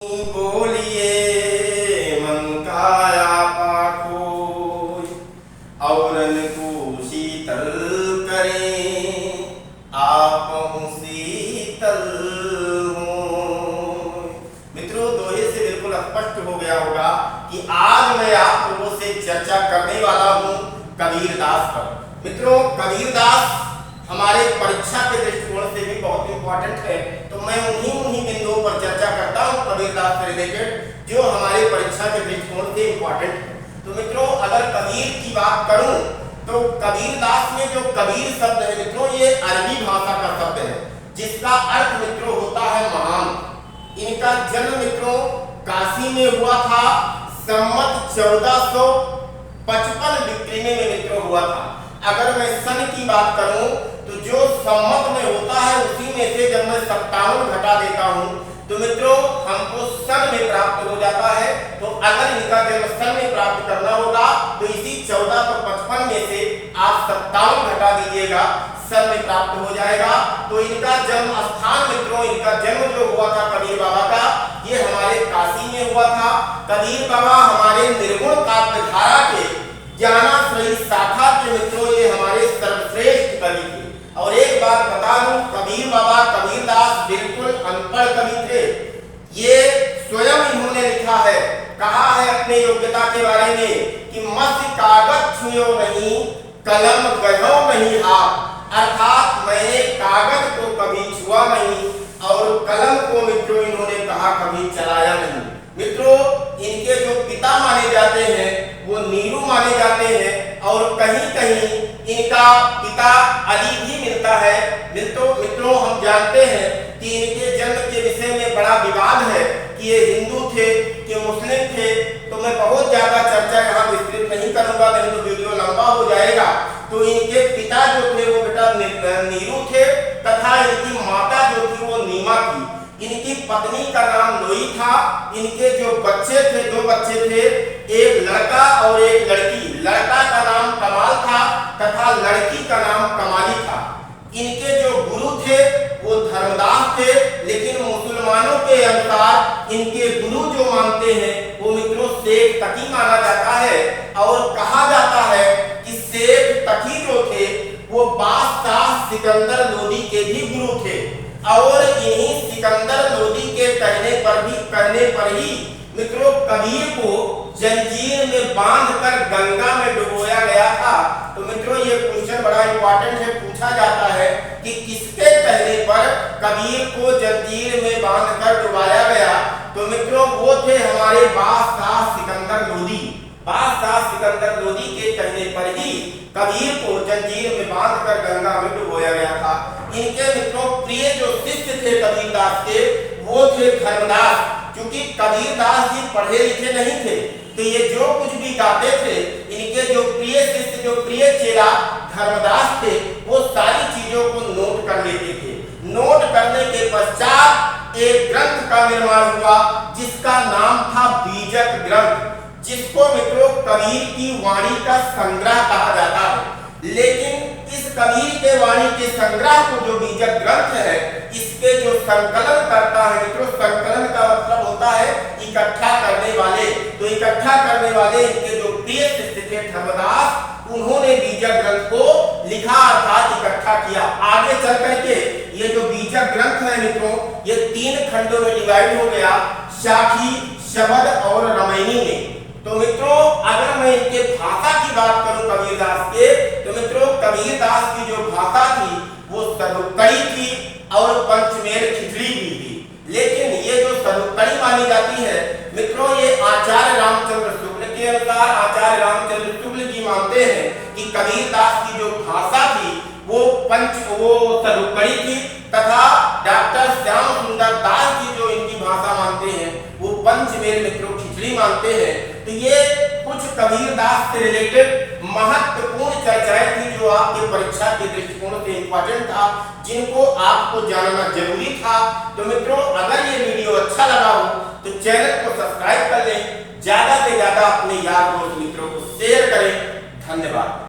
बोलिए मन का पाखोय औरन को शीतल करें आप शीतल हों। मित्रों, दोहे से बिल्कुल स्पष्ट हो गया होगा कि आज मैं आप लोगों से चर्चा करने वाला हूं कबीरदास पर। मित्रों, कबीरदास हमारे परीक्षा के दृष्टिकोण से भी बहुत इंपॉर्टेंट है, तो मैं उन्हीं बिंदुओं पर चर्चा करता हूं कबीरदास से रिलेटेड जो हमारे परीक्षा के दृष्टिकोण से इंपॉर्टेंट है। तो मित्रों, अगर कबीर की बात करूं तो कबीरदास में जो कबीर शब्द है मित्रों, ये अरबी भाषा का शब्द है जिसका अर्थ मित्रों होता है महान। इनका जन्म मित्रों काशी में हुआ था, संवत 1455 विक्रमी में मित्रों हुआ था। अगर मैं सन की बात करूं तो जो संवत में होता है उसी में से जब मैं 57 घटा देता हूं तो मित्रों हमको सन में प्राप्त हो जाता है। तो अगर इनका जन्म सन में प्राप्त करना होगा तो इसी 1455 में से आप 57 घटा दीजिएगा, सन में प्राप्त हो जाएगा। तो इनका जन्म स्थान मित्रों, इनका जन्म जो हुआ था कबीर बाबा का, ये हमारे काशी में हुआ था। कबीर बाबा हमारे निर्गुण काव्य धारा के ज्ञानाश्रयी शाखा के मित्रों ये हमारे सर्वश्रेष्ठ कवि थे। और एक बात बता दूं, कबीर बाबा कबीरदास बिल्कुल अनपढ़ कवि थे। ये स्वयं इन्होंने लिखा है, कहा है अपने योग्यता के बारे में कि मस्त कागज छुयो नहीं, कलम गढ़ो नहीं हाथ। अर्थात मैंने कागज को कभी छुआ नहीं और कलम को मित्रों इन्होंने कहा कभी चलाया नहीं। मित्रों, इनके जो पिता माने जाते हैं वो नीरू माने जाते हैं और कहीं कहीं इनका पिता अली भी मिलता है। मित्रों हम जानते हैं कि इनके जन्म के विषय में बड़ा विवाद है कि ये हिंदू थे कि मुस्लिम थे। तो मैं बहुत ज्यादा चर्चा यहाँ विस्तृत नहीं करूंगा, नहीं तो वीडियो लंबा हो जाएगा। तो इनके पिता जो थे वो बेटा नीरू थे तथा इनकी माता जो थी वो नीमा थी। इनकी पत्नी का नाम लोई था। इनके जो बच्चे थे, 2 बच्चे थे, एक लड़का और एक लड़की। लड़का का नाम कमाल था तथा लड़की का नाम कमाली था। इनके जो गुरु थे वो धर्मदास थे, लेकिन मुसलमानों के अनुसार इनके गुरु जो मानते हैं वो मित्रों शेख तकी माना जाता है। और कहा जाता है कि शेख तकी जो थे वो बादशाह सिकंदर लोदी के भी गुरु थे। और इन्हीं सिकंदर लोदी के कहने पर ही मित्रों कबीर को जंजीर में बांधकर गंगा में डुबोया गया था। तो मित्रों ये क्वेश्चन बड़ा इंपॉर्टेंट है, पूछा जाता है कि किसके कहने पर कबीर को जंजीर में बांधकर डुबाया गया। तो मित्रों वो थे हमारे बादशाह सिकंदर लोदी। बादशाह सिकंदर लोदी के कहने पर ही कबीर को जंजीर में बांधकर गंगा में डुबोया गया था। इनके मित्रों प्रिय जो शिष्य थे कबीरदास के वो थे धर्मदास। क्योंकि कबीरदास जी पढ़े लिखे नहीं थे तो ये जो कुछ भी गाते थे, इनके जो प्रिय शिष्य, जो प्रिय चेला धर्मदास थे वो सारी चीजों को नोट कर लेते थे। नोट करने के पश्चात एक ग्रंथ का निर्माण हुआ जिसका नाम था बीजक ग्रंथ, जिसको मित्रों कबीर की वाणी का संग्रह कहा जाता है। लेकिन इस कबीर के वाणी के संग्रह को जो बीजक ग्रंथ है इसके जो संकलन करता है मित्रों, संकलन का मतलब होता है इकट्ठा करने वाले। तो इकट्ठा करने वाले इनके जो प्रिय शिष्य थे धर्मदास, उन्होंने बीजक ग्रंथ को लिखा अर्थात इकट्ठा किया। आगे चल करके ये जो बीजक ग्रंथ है मित्रों ये 3 खंडों में डिवाइड हो गया, शाखी, शबद और रामायणी में। तो मित्रों अगर मैं इनके भाषा की बात करूं कबीरदास के, तो मित्रों कबीरदास की जो भाषा थी वो सरुक्कड़ी थी और पंचमेल खिचड़ी भी थी। लेकिन ये जो सरुक्कड़ी मानी जाती है मित्रों, ये आचार्य रामचंद्र शुक्ल के अनुसार, आचार्य रामचंद्र शुक्ल जी मानते हैं कि कबीरदास की जो भाषा थी वो सरुक्कड़ी थी तथा डॉक्टर श्याम सुंदर दास जी जो इनकी भाषा मानते हैं वो पंचमेल मित्रों खिचड़ी मानते हैं। तो ये कुछ कबीरदास से रिलेटेड महत्वपूर्ण चर्चाएं थी जो आपके परीक्षा के दृष्टिकोण से इंपॉर्टेंट था, जिनको आपको जानना जरूरी था। तो मित्रों अगर ये वीडियो अच्छा लगा हो तो चैनल को सब्सक्राइब कर लें, ज्यादा से ज्यादा अपने यार दोस्त मित्रों को शेयर करें। धन्यवाद।